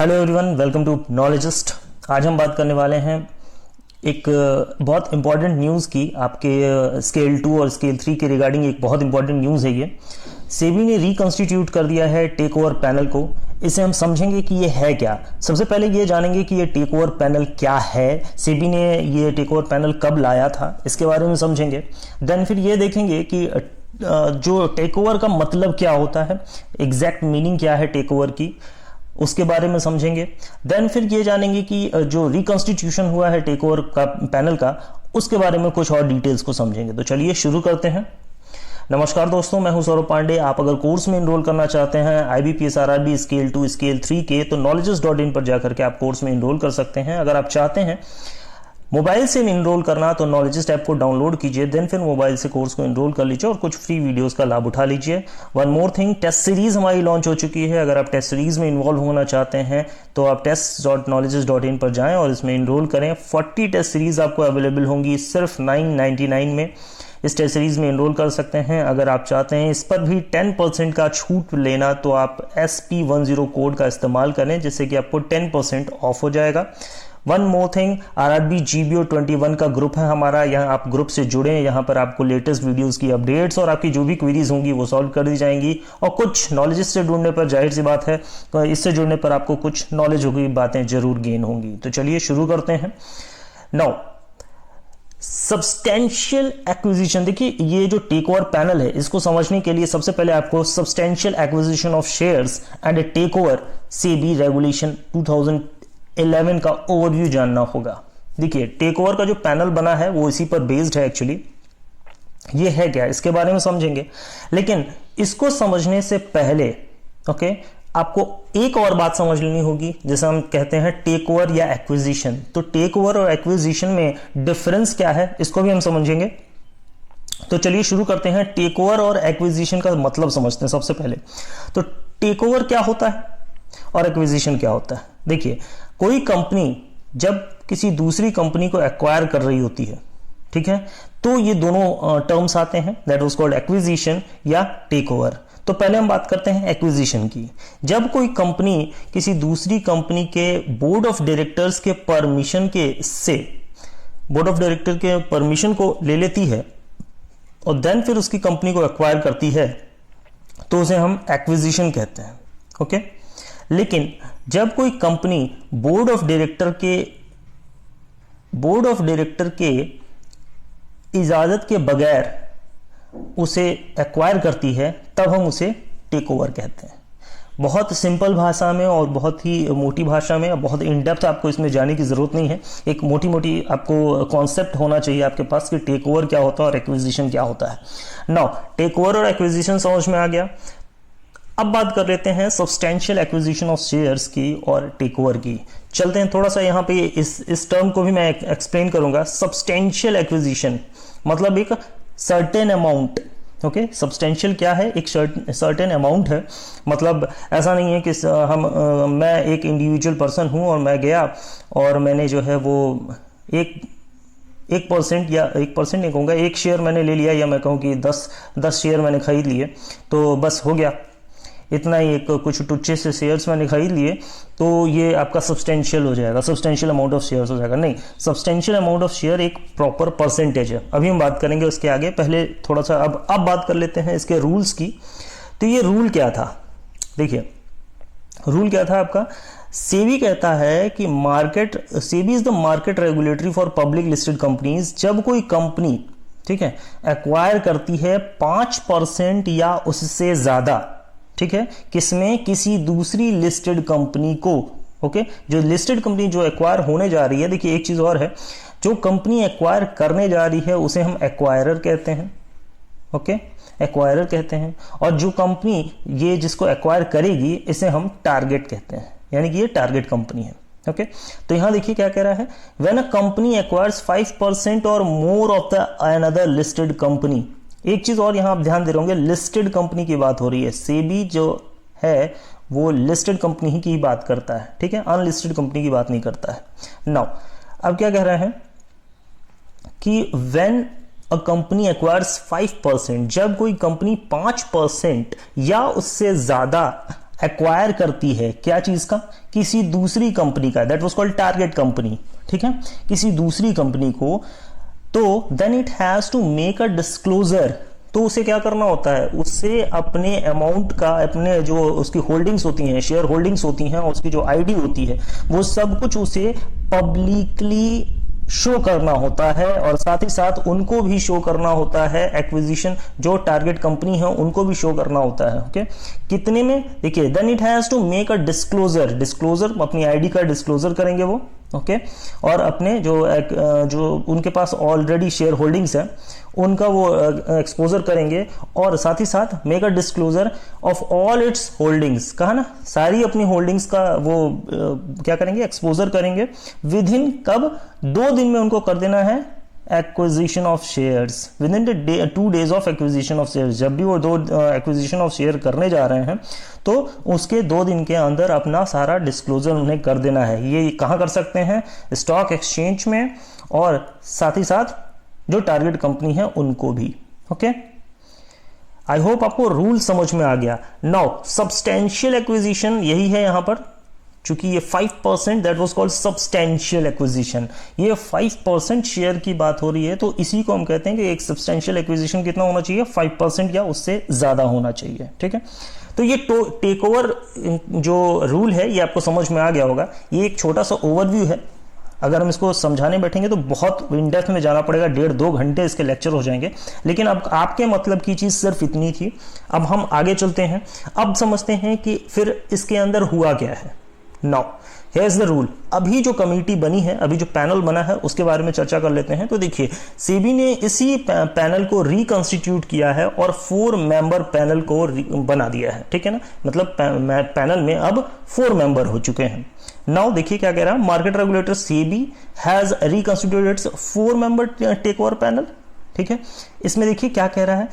Hello everyone, welcome to knowledgist. आज हम बात करने वाले हैं एक बहुत इंपॉर्टेंट न्यूज़ की। आपके स्केल 2 और स्केल 3 के रिगार्डिंग एक बहुत इंपॉर्टेंट न्यूज़ है। ये सेबी ने रिकॉन्स्टिट्यूट कर दिया है टेक ओवर पैनल को। इसे हम समझेंगे कि ये है क्या। सबसे पहले ये जानेंगे कि ये टेक ओवर पैनल क्या है, सेबी ने ये टेक ओवर पैनल कब लाया था, इसके बारे में समझेंगे। देन फिर ये देखेंगे कि जो टेक ओवर का मतलब क्या होता है, एग्जैक्ट मीनिंग क्या है टेक ओवर की, उसके बारे में समझेंगे। देन फिर ये जानेंगे कि जो रिकॉन्स्टिट्यूशन हुआ है टेक ओवर का पैनल का, उसके बारे में कुछ और डिटेल्स को समझेंगे। तो चलिए शुरू करते हैं। नमस्कार दोस्तों, मैं हूं सौरभ पांडे। आप अगर कोर्स में एनरोल करना चाहते हैं IBPS RRB स्केल 2 स्केल 3 के, तो knowledges.in पर जाकर के आप कोर्स में एनरोल कर सकते हैं। अगर आप चाहते हैं मोबाइल से एनरोल करना, तो नॉलेजिस्ट ऐप को डाउनलोड कीजिए, देन फिर मोबाइल से कोर्स को एनरोल कर लीजिए और कुछ फ्री वीडियोस का लाभ उठा लीजिए। One more thing, test series हमारी लॉन्च हो चुकी है। अगर आप टेस्ट सीरीज में इन्वॉल्व होना चाहते हैं तो आप test.knowledges.in पर जाएं और इसमें एनरोल करें। 40 टेस्ट सीरीज आपको अवेलेबल होंगी सिर्फ 999 में। इस टेस्ट सीरीज में एनरोल कर सकते हैं। अगर आप चाहते हैं इस पर भी 10% का छूट लेना, तो आप SP10 कोड का इस्तेमाल करें, जिससे कि आपको 10% ऑफ हो जाएगा। One more thing, RRB GBO 21 का ग्रुप है हमारा। यहाँ आप ग्रुप से जुड़े, यहाँ पर आपको लेटेस्ट वीडियोस की अपडेट्स और आपकी जो भी क्वेरीज होंगी वो सॉल्व कर दी जाएंगी। और कुछ नॉलेज से जुड़ने पर, जाहिर सी बात है, तो इससे जुड़ने पर आपको कुछ नॉलेज होगी, बातें जरूर गेन होंगी। तो चलिए शुरू करते हैं। Now, substantial acquisition. देखिए, ये जो टेक ओवर पैनल है, इसको समझने के लिए सबसे पहले आपको substantial acquisition of shares and a take over SEBI regulation 2011 का ओवरव्यू जानना होगा। देखिए, टेक ओवर का जो पैनल बना है वो इसी पर बेस्ड है। एक्चुअली ये है क्या, इसके बारे में समझेंगे। लेकिन इसको समझने से पहले आपको एक और बात समझ लेनी होगी, जैसे हम कहते हैं टेक ओवर या एक्विजिशन। तो टेक ओवर और एक्विजिशन में डिफरेंस क्या है, इसको भी हम समझेंगे। तो चलिए शुरू करते हैं। टेक ओवर और एक्विजिशन का मतलब समझते हैं सबसे पहले। तो टेक ओवर क्या होता है और एक्विजिशन क्या होता है। देखिए, कोई कंपनी जब किसी दूसरी कंपनी को एक्वायर कर रही होती है, ठीक है, तो ये दोनों टर्म्स आते हैं, दैट वाज कॉल्ड एक्विजिशन या टेक ओवर। तो पहले हम बात करते हैं एक्विजिशन की। जब कोई कंपनी किसी दूसरी कंपनी के बोर्ड ऑफ डायरेक्टर्स के परमिशन से बोर्ड ऑफ डायरेक्टर के परमिशन को ले लेती है और देन फिर उसकी कंपनी को एक्वायर करती है, तो उसे हम एक्विजिशन कहते हैं। ओके। लेकिन जब कोई कंपनी बोर्ड ऑफ डायरेक्टर के इजाजत के बगैर उसे एक्वायर करती है, तब हम उसे टेक ओवर कहते हैं। बहुत सिंपल भाषा में और बहुत ही मोटी भाषा में, बहुत इन डेप्थ आपको इसमें जाने की जरूरत नहीं है। एक मोटी मोटी आपको कॉन्सेप्ट होना चाहिए आपके पास कि टेक ओवर क्या होता है और एक्विजिशन क्या होता है। नाउ, टेक ओवर और एक्विजिशन समझ में आ गया। अब बात कर लेते हैं सब्सटेंशियल एक्विजिशन ऑफ शेयर्स की और टेक ओवर की। चलते हैं थोड़ा सा यहाँ पे, इस टर्म को भी मैं एक्सप्लेन करूंगा। सब्सटेंशियल एक्विजिशन मतलब एक सर्टेन अमाउंट। ओके, सब्सटेंशियल क्या है, एक सर्टेन अमाउंट है। मतलब ऐसा नहीं है कि मैं एक इंडिविजुअल पर्सन हूं और मैं गया और मैंने जो है वो 1% या 1% नहीं कहूँगा, 1 शेयर मैंने ले लिया, या मैं कहूँ कि 10 शेयर मैंने खरीद लिए, तो बस हो गया इतना ही, एक कुछ टुच्चे से शेयर्स मैंने खरीद लिए, तो ये आपका सब्सटेंशियल हो जाएगा, सब्सटेंशियल अमाउंट ऑफ शेयर्स हो जाएगा। नहीं, सब्सटेंशियल अमाउंट ऑफ शेयर एक प्रॉपर परसेंटेज है। अभी हम बात करेंगे उसके आगे। पहले थोड़ा सा अब बात कर लेते हैं इसके रूल्स की। तो ये रूल क्या था, देखिए रूल क्या था आपका। सेबी कहता है कि SEBI is the market regulatory for public listed companies. जब कोई कंपनी, ठीक है, एक्वायर करती है 5% या उससे ज्यादा, ठीक है, किसमें, किसी दूसरी लिस्टेड कंपनी को। ओके, जो लिस्टेड कंपनी जो एक्वायर होने जा रही है, देखिए एक चीज और है, जो कंपनी एक्वायर करने जा रही है उसे हम एक्वायरर कहते हैं। ओके, एक्वायरर कहते हैं। और जो कंपनी ये जिसको एक्वायर करेगी, इसे हम टारगेट कहते हैं, यानी कि ये टारगेट कंपनी है। ओके, तो यहां देखिए क्या कह रहा है, व्हेन अ कंपनी एक्वायर्स 5% और more of the another listed company. एक चीज और यहां आप ध्यान दे रहे होंगे, लिस्टेड कंपनी की बात हो रही है। सेबी जो है वो लिस्टेड कंपनी ही की बात करता है, ठीक है, अनलिस्टेड कंपनी की बात नहीं करता है। नाउ, अब क्या कह रहे हैं कि व्हेन अ कंपनी एक्वायर्स 5%, जब कोई कंपनी 5% या उससे ज्यादा एक्वायर करती है क्या चीज का, किसी दूसरी कंपनी का, that was called target company, ठीक है, किसी दूसरी कंपनी को, तो then it has to make a disclosure, तो उसे क्या करना होता है, उससे अपने अमाउंट का, अपने जो उसकी होल्डिंग्स होती हैं, शेयर होल्डिंग्स होती हैं, और उसकी जो आईडी होती है, वो सब कुछ उसे पब्लिकली शो करना होता है, और साथ ही साथ उनको भी शो करना होता है, एक्विजिशन जो टारगेट कंपनी है उनको भी शो करना होता है। ओके, कितने में, देखिए, then it has to make a disclosure, disclosure अपनी आईडी का डिस्क्लोजर करेंगे वो, ओके, और अपने जो उनके पास ऑलरेडी शेयर होल्डिंग्स है उनका वो एक्सपोजर करेंगे, और साथ ही साथ make a disclosure of all it's holdings, कहा ना, सारी अपनी होल्डिंग्स का वो क्या करेंगे, एक्सपोजर करेंगे, विद इन कब, 2 दिन में उनको कर देना है acquisition of shares, with in 2 days of acquisition of shares. जब भी वो 2 एक्विजिशन ऑफ शेयर करने जा रहे हैं तो उसके 2 दिन के अंदर अपना सारा डिस्क्लोजर उन्हें कर देना है। ये कहाँ कर सकते हैं, स्टॉक एक्सचेंज में, और साथ ही साथ जो टारगेट कंपनी है उनको भी। ओके, आई होप आपको रूल समझ में आ गया। नाउ सब्सटेंशियल एक्विजिशन यही है यहां पर, चूंकि ये 5%, that was called substantial acquisition, ये 5% शेयर की बात हो रही है, तो इसी को हम कहते हैं कि एक सब्सटेंशियल एक्विजिशन कितना होना चाहिए, 5% या उससे ज्यादा होना चाहिए। ठीक है, तो ये टेक ओवर जो रूल है ये आपको समझ में आ गया होगा। ये एक छोटा सा ओवरव्यू है, अगर हम इसको समझाने बैठेंगे तो बहुत इन डेप्थ में जाना पड़ेगा, 1.5-2 घंटे इसके लेक्चर हो जाएंगे, लेकिन अब आपके मतलब की चीज सिर्फ इतनी थी। अब हम आगे चलते हैं, अब समझते हैं कि फिर इसके अंदर हुआ क्या है। Now here is the rule. अभी जो कमेटी बनी है, अभी जो पैनल बना है, उसके बारे में चर्चा कर लेते हैं। तो देखिए, सेबी ने इसी पैनल को रिकंस्टिट्यूट किया है और 4 मेंबर पैनल को बना दिया है। ठीक है ना, मतलब पैनल में अब 4 मेंबर हो चुके हैं। नाउ देखिए क्या कह रहा है, market regulator SEBI has reconstituted its 4 member take over panel. ठीक है, इसमें देखिए क्या कह रहा है,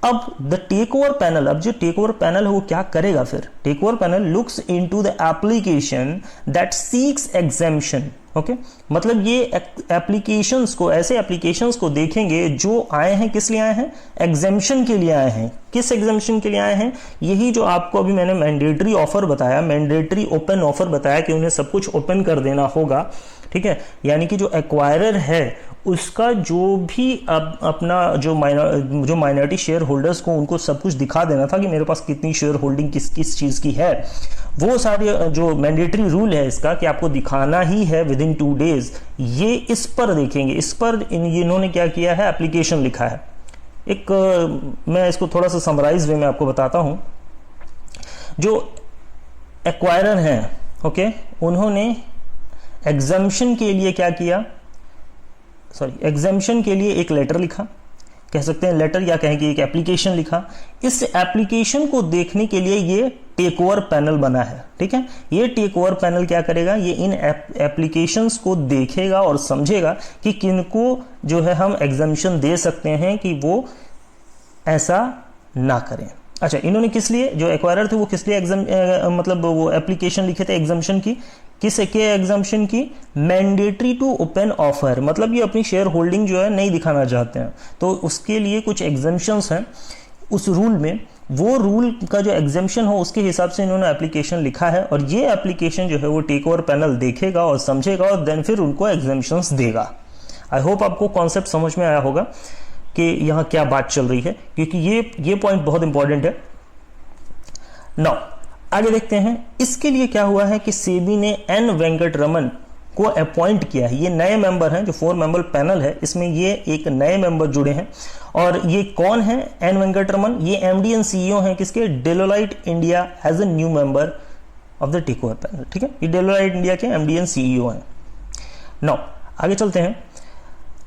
अब द टेक ओवर पैनल, अब जो टेक ओवर पैनल है वो क्या करेगा, फिर take over panel looks into the application that seeks exemption. Okay, मतलब ये एप्लीकेशंस को, ऐसे एप्लीकेशंस को देखेंगे जो आए हैं, किस लिए आए हैं, एग्जेम्पशन के लिए आए हैं। किस एग्जेम्पशन के लिए आए हैं, यही जो आपको अभी मैंने मैंडेटरी ऑफर बताया, मैंडेटरी ओपन ऑफर बताया कि उन्हें सब कुछ ओपन कर देना होगा। ठीक है, यानी कि जो एक्वायरर है उसका जो भी अपना जो माइनॉरिटी शेयर होल्डर्स को उनको सब कुछ दिखा देना था कि मेरे पास कितनी शेयर होल्डिंग किस किस चीज की है, वो सारे जो मैंडेटरी रूल है इसका कि आपको दिखाना ही है विद इन 2 days, ये इस पर देखेंगे। इस पर इन्होंने क्या किया है, एप्लीकेशन लिखा है। मैं इसको थोड़ा सा समराइज वे में आपको बताता हूं। जो एक्वायरर हैं, ओके, उन्होंने एग्जम्पशन के लिए क्या किया, एग्जम्पशन के लिए एक लेटर लिखा, कह सकते हैं लेटर, या कहें कि एक एप्लीकेशन लिखा। इस एप्लीकेशन को देखने के लिए ये टेक ओवर पैनल बना है। ठीक है, ये टेक ओवर पैनल क्या करेगा, ये इन एप्लीकेशंस को देखेगा और समझेगा कि किनको जो है हम एग्जम्पशन दे सकते हैं कि वो ऐसा ना करें। अच्छा, इन्होंने किस लिए, जो एक्वायरर थे वो किस लिए मतलब वो एप्लीकेशन लिखे थे एग्जम्पशन की, किस के एग्जम्पशन की, मैंडेटरी टू ओपन ऑफर, मतलब ये अपनी शेयर होल्डिंग जो है नहीं दिखाना चाहते हैं, तो उसके लिए कुछ एग्जम्पशंस हैं उस रूल में। वो रूल का जो एग्जम्पशन हो उसके हिसाब से इन्होंने एप्लीकेशन लिखा है, और ये एप्लीकेशन जो है वो टेक ओवर पैनल देखेगा और समझेगा और देन फिर उनको एग्जम्पशंस देगा। आई होप आपको कॉन्सेप्ट समझ में आया होगा कि यहाँ क्या बात चल रही है, क्योंकि ये पॉइंट बहुत इंपॉर्टेंट है। नाउ आगे देखते हैं, इसके लिए क्या हुआ है कि सेबी ने एन वेंकटरमन को अपॉइंट किया है। ये नए मेंबर हैं, जो 4 मेंबर पैनल है इसमें ये एक नए मेंबर जुड़े हैं। और ये कौन है, एन वेंकटरमन, ये एमडी एंड सीईओ हैं किसके, Deloitte India as a new member of the take over panel. ठीक है, ये डेलोलाइट इंडिया के एमडी एंड सीईओ हैं। नाउ आगे चलते हैं,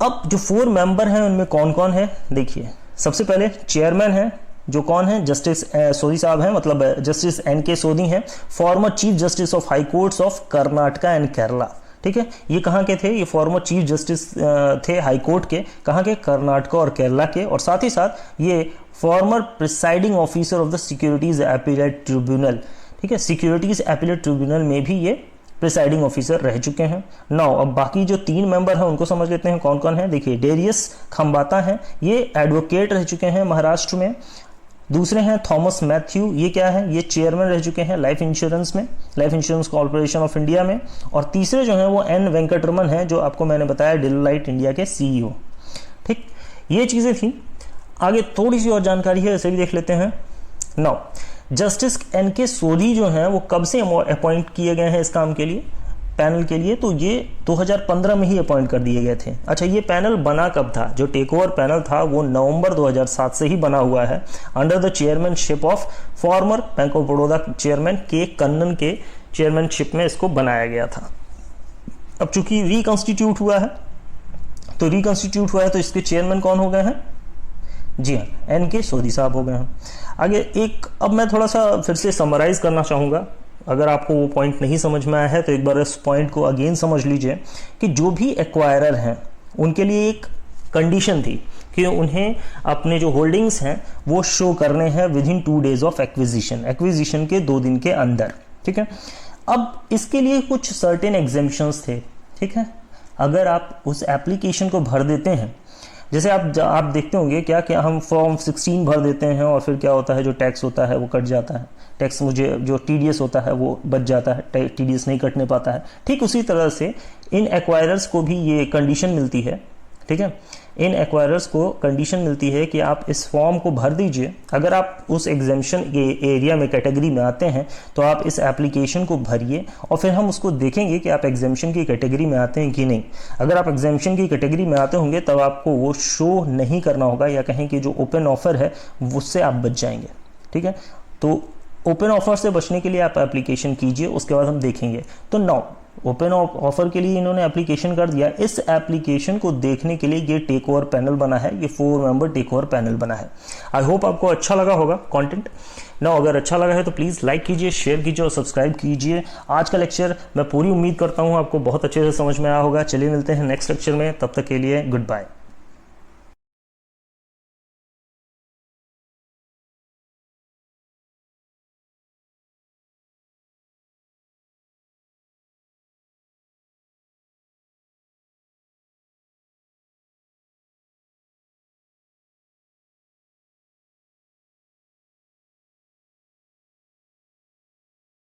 अब जो 4 मेंबर हैं उनमें कौन कौन है, देखिए सबसे पहले चेयरमैन है, जो कौन है, जस्टिस सोदी साहब हैं, मतलब जस्टिस एन.के. सोदी हैं, former chief justice of high courts of Karnataka and Kerala. ठीक है, ये कहाँ के थे, ये फॉर्मर चीफ जस्टिस थे हाई कोर्ट के, कहाँ के, कर्नाटका और केरला के। और साथ ही साथ ये farmer presiding officer of the securities appellate tribunal. ठीक है, सिक्योरिटीज अपीलेट ट्रिब्यूनल में भी ये प्रिसाइडिंग ऑफिसर रह चुके हैं। नाउ अब बाकी जो 3 मेंबर हैं उनको समझ लेते हैं कौन कौन है। देखिए, डेरियस खंबाता हैं, ये एडवोकेट रह चुके हैं महाराष्ट्र में। दूसरे हैं थॉमस मैथ्यू, ये क्या है, ये चेयरमैन रह चुके हैं लाइफ इंश्योरेंस में, life insurance corporation of India में। और तीसरे जो हैं वो एन वेंकटरमन है, जो आपको मैंने बताया डेलोइट इंडिया के CEO। ठीक, ये चीजें थी। आगे थोड़ी सी और जानकारी है, इसे भी देख लेते हैं। नाउ जस्टिस NK सोधी जो हैं वो कब से अपॉइंट किए गए हैं इस काम के लिए, पैनल के लिए, तो ये 2015 में ही अपॉइंट कर दिए गए थे। अच्छा, ये पैनल बना कब था? जो टेक ओवर पैनल था वो नवंबर 2007 से ही बना हुआ है, under the chairmanship of former bank of Baroda chairman के कन्नन के चेयरमैनशिप में इसको बनाया गया था। अब चूंकि रिकॉन्स्टिट्यूट हुआ है, तो इसके चेयरमैन कौन हो गए हैं? जी हाँ, NK सोधी साहब हो गए हैं। आगे अब मैं थोड़ा सा फिर से समराइज करना चाहूंगा, अगर आपको वो पॉइंट नहीं समझ में आया है तो एक बार इस पॉइंट को अगेन समझ लीजिए कि जो भी एक्वायरर हैं उनके लिए एक कंडीशन थी कि उन्हें अपने जो होल्डिंग्स हैं वो शो करने हैं with in 2 days of acquisition के 2 दिन के अंदर। ठीक है, अब इसके लिए कुछ सर्टेन एग्जेम्पशंस थे। ठीक है, अगर आप उस एप्लीकेशन को भर देते हैं, जैसे आप देखते होंगे क्या हम फॉर्म 16 भर देते हैं और फिर क्या होता है, जो टैक्स होता है वो कट जाता है, टैक्स मुझे जो TDS होता है वो बच जाता है, TDS नहीं कटने पाता है। ठीक उसी तरह से इन एक्वायरर्स को भी ये कंडीशन मिलती है। ठीक है, इन एक्वायरर्स को कंडीशन मिलती है कि आप इस फॉर्म को भर दीजिए, अगर आप उस एग्जेम्पशन के एरिया में कैटेगरी में आते हैं तो आप इस एप्लीकेशन को भरिए और फिर हम उसको देखेंगे कि आप एग्जेम्पशन की कैटेगरी में आते हैं कि नहीं। अगर आप एग्जेम्पशन की कैटेगरी में आते होंगे तब आपको वो शो नहीं करना होगा, या कहें कि जो ओपन ऑफर है उससे आप बच जाएंगे। ठीक है, तो ओपन ऑफर से बचने के लिए आप एप्लीकेशन कीजिए, उसके बाद हम देखेंगे। तो नाउ ओपन ऑफर के लिए इन्होंने एप्लीकेशन कर दिया। इस एप्लीकेशन को देखने के लिए ये टेक ओवर पैनल बना है, ये 4 मेंबर टेक ओवर पैनल बना है। आई होप आपको अच्छा लगा होगा कंटेंट। ना अगर अच्छा लगा है तो प्लीज़ लाइक कीजिए, शेयर कीजिए और सब्सक्राइब कीजिए। आज का लेक्चर मैं पूरी उम्मीद करता हूँ आपको बहुत अच्छे से समझ में आया होगा। चलिए मिलते हैं नेक्स्ट लेक्चर में, तब तक के लिए गुड बाय।